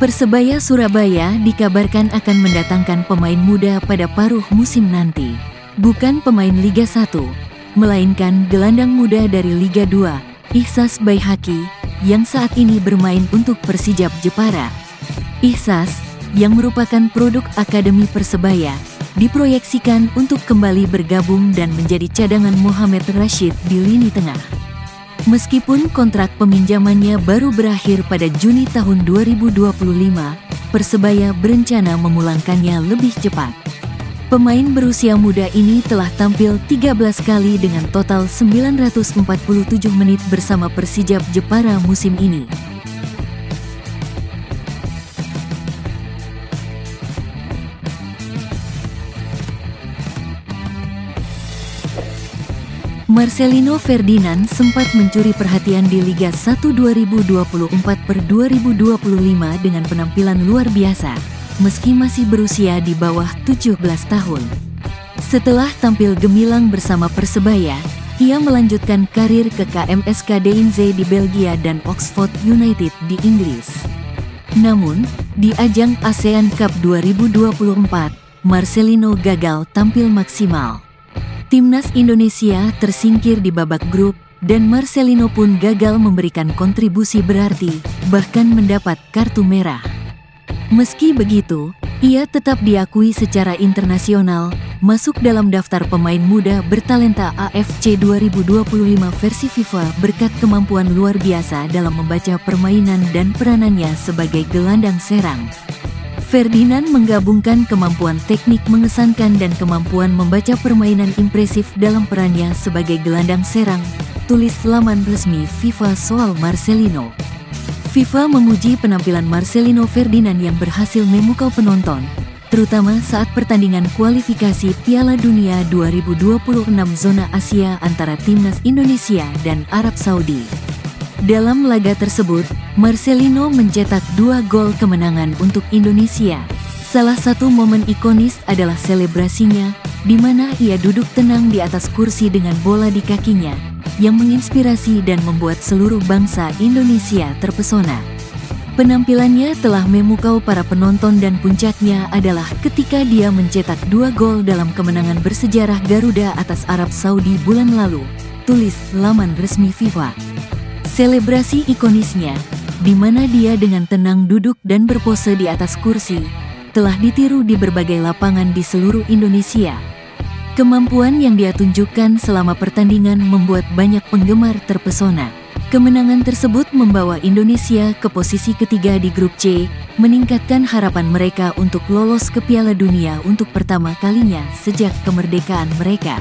Persebaya Surabaya dikabarkan akan mendatangkan pemain muda pada paruh musim nanti. Bukan pemain Liga 1, melainkan gelandang muda dari Liga 2, Ihsas Baihaqi, yang saat ini bermain untuk Persijap Jepara. Ihsas, yang merupakan produk Akademi Persebaya, diproyeksikan untuk kembali bergabung dan menjadi cadangan Mohamed Rashid di lini tengah. Meskipun kontrak peminjamannya baru berakhir pada Juni tahun 2025, Persebaya berencana memulangkannya lebih cepat. Pemain berusia muda ini telah tampil 13 kali dengan total 947 menit bersama Persijap Jepara musim ini. Marcelino Ferdinand sempat mencuri perhatian di Liga 1 2024/2025 dengan penampilan luar biasa, meski masih berusia di bawah 17 tahun. Setelah tampil gemilang bersama Persebaya, ia melanjutkan karir ke KMSK Deinze di Belgia dan Oxford United di Inggris. Namun, di ajang ASEAN Cup 2024, Marcelino gagal tampil maksimal. Timnas Indonesia tersingkir di babak grup, dan Marcelino pun gagal memberikan kontribusi berarti, bahkan mendapat kartu merah. Meski begitu, ia tetap diakui secara internasional, masuk dalam daftar pemain muda bertalenta AFC 2025 versi FIFA berkat kemampuan luar biasa dalam membaca permainan dan peranannya sebagai gelandang serang. Ferdinand menggabungkan kemampuan teknik mengesankan dan kemampuan membaca permainan impresif dalam perannya sebagai gelandang serang, tulis laman resmi FIFA soal Marcelino. FIFA memuji penampilan Marcelino Ferdinand yang berhasil memukau penonton, terutama saat pertandingan kualifikasi Piala Dunia 2026 zona Asia antara Timnas Indonesia dan Arab Saudi. Dalam laga tersebut, Marcelino mencetak 2 gol kemenangan untuk Indonesia. Salah satu momen ikonis adalah selebrasinya, di mana ia duduk tenang di atas kursi dengan bola di kakinya, yang menginspirasi dan membuat seluruh bangsa Indonesia terpesona. Penampilannya telah memukau para penonton dan puncaknya adalah ketika dia mencetak 2 gol dalam kemenangan bersejarah Garuda atas Arab Saudi bulan lalu, tulis laman resmi FIFA. Selebrasi ikonisnya, di mana dia dengan tenang duduk dan berpose di atas kursi, telah ditiru di berbagai lapangan di seluruh Indonesia. Kemampuan yang dia tunjukkan selama pertandingan membuat banyak penggemar terpesona. Kemenangan tersebut membawa Indonesia ke posisi ketiga di grup C, meningkatkan harapan mereka untuk lolos ke Piala Dunia untuk pertama kalinya sejak kemerdekaan mereka.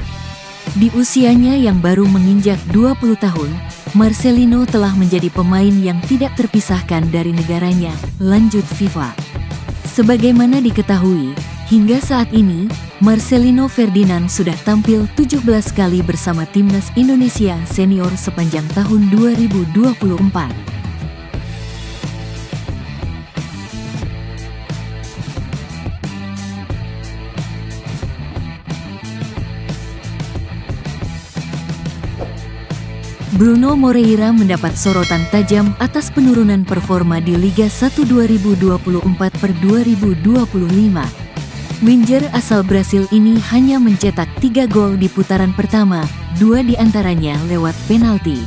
Di usianya yang baru menginjak 20 tahun, Marcelino telah menjadi pemain yang tidak terpisahkan dari negaranya, lanjut FIFA. Sebagaimana diketahui, hingga saat ini, Marcelino Ferdinand sudah tampil 17 kali bersama Timnas Indonesia senior sepanjang tahun 2024. Bruno Moreira mendapat sorotan tajam atas penurunan performa di Liga 1 2024/2025. Winger asal Brasil ini hanya mencetak 3 gol di putaran pertama, 2 diantaranya lewat penalti.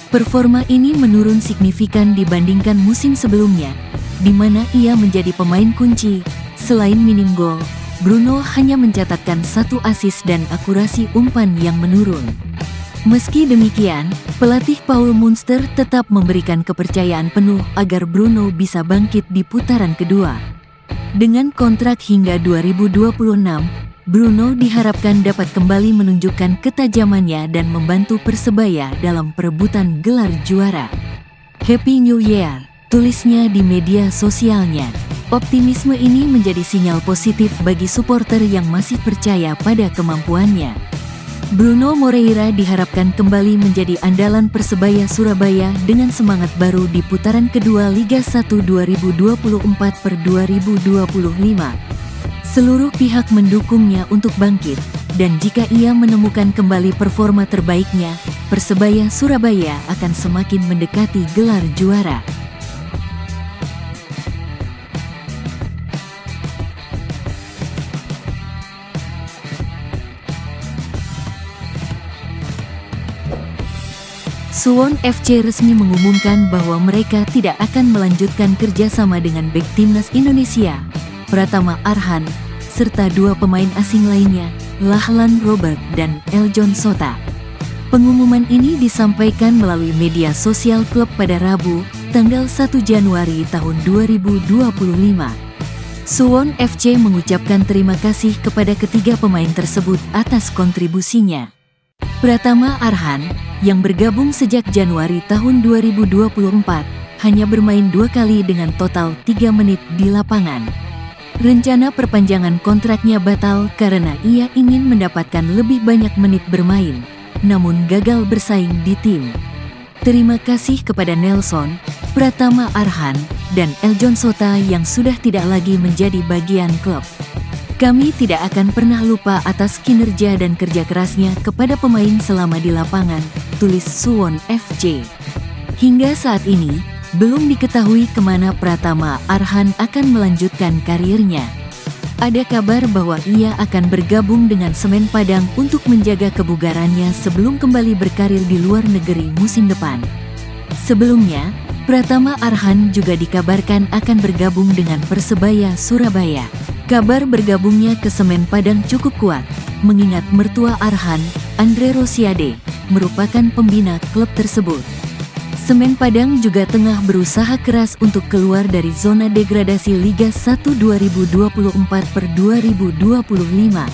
Performa ini menurun signifikan dibandingkan musim sebelumnya, di mana ia menjadi pemain kunci. Selain minim gol, Bruno hanya mencatatkan 1 assist dan akurasi umpan yang menurun. Meski demikian, pelatih Paul Munster tetap memberikan kepercayaan penuh agar Bruno bisa bangkit di putaran kedua. Dengan kontrak hingga 2026, Bruno diharapkan dapat kembali menunjukkan ketajamannya dan membantu Persebaya dalam perebutan gelar juara. Happy New Year, tulisnya di media sosialnya. Optimisme ini menjadi sinyal positif bagi supporter yang masih percaya pada kemampuannya. Bruno Moreira diharapkan kembali menjadi andalan Persebaya Surabaya dengan semangat baru di putaran kedua Liga 1 2024/2025. Seluruh pihak mendukungnya untuk bangkit, dan jika ia menemukan kembali performa terbaiknya, Persebaya Surabaya akan semakin mendekati gelar juara. Suwon FC resmi mengumumkan bahwa mereka tidak akan melanjutkan kerjasama dengan bek timnas Indonesia, Pratama Arhan, serta dua pemain asing lainnya, Lahlan Robert dan Eljon Sota. Pengumuman ini disampaikan melalui media sosial klub pada Rabu, tanggal 1 Januari tahun 2025. Suwon FC mengucapkan terima kasih kepada ketiga pemain tersebut atas kontribusinya. Pratama Arhan, yang bergabung sejak Januari tahun 2024, hanya bermain 2 kali dengan total 3 menit di lapangan. Rencana perpanjangan kontraknya batal karena ia ingin mendapatkan lebih banyak menit bermain, namun gagal bersaing di tim. Terima kasih kepada Nelson, Pratama Arhan, dan Eljon Sota yang sudah tidak lagi menjadi bagian klub. Kami tidak akan pernah lupa atas kinerja dan kerja kerasnya kepada pemain selama di lapangan, tulis Suwon FC. Hingga saat ini, belum diketahui kemana Pratama Arhan akan melanjutkan karirnya. Ada kabar bahwa ia akan bergabung dengan Semen Padang untuk menjaga kebugarannya sebelum kembali berkarir di luar negeri musim depan. Sebelumnya, Pratama Arhan juga dikabarkan akan bergabung dengan Persebaya Surabaya. Kabar bergabungnya ke Semen Padang cukup kuat, mengingat mertua Arhan, Andre Rosiade, merupakan pembina klub tersebut. Semen Padang juga tengah berusaha keras untuk keluar dari zona degradasi Liga 1 2024/2025.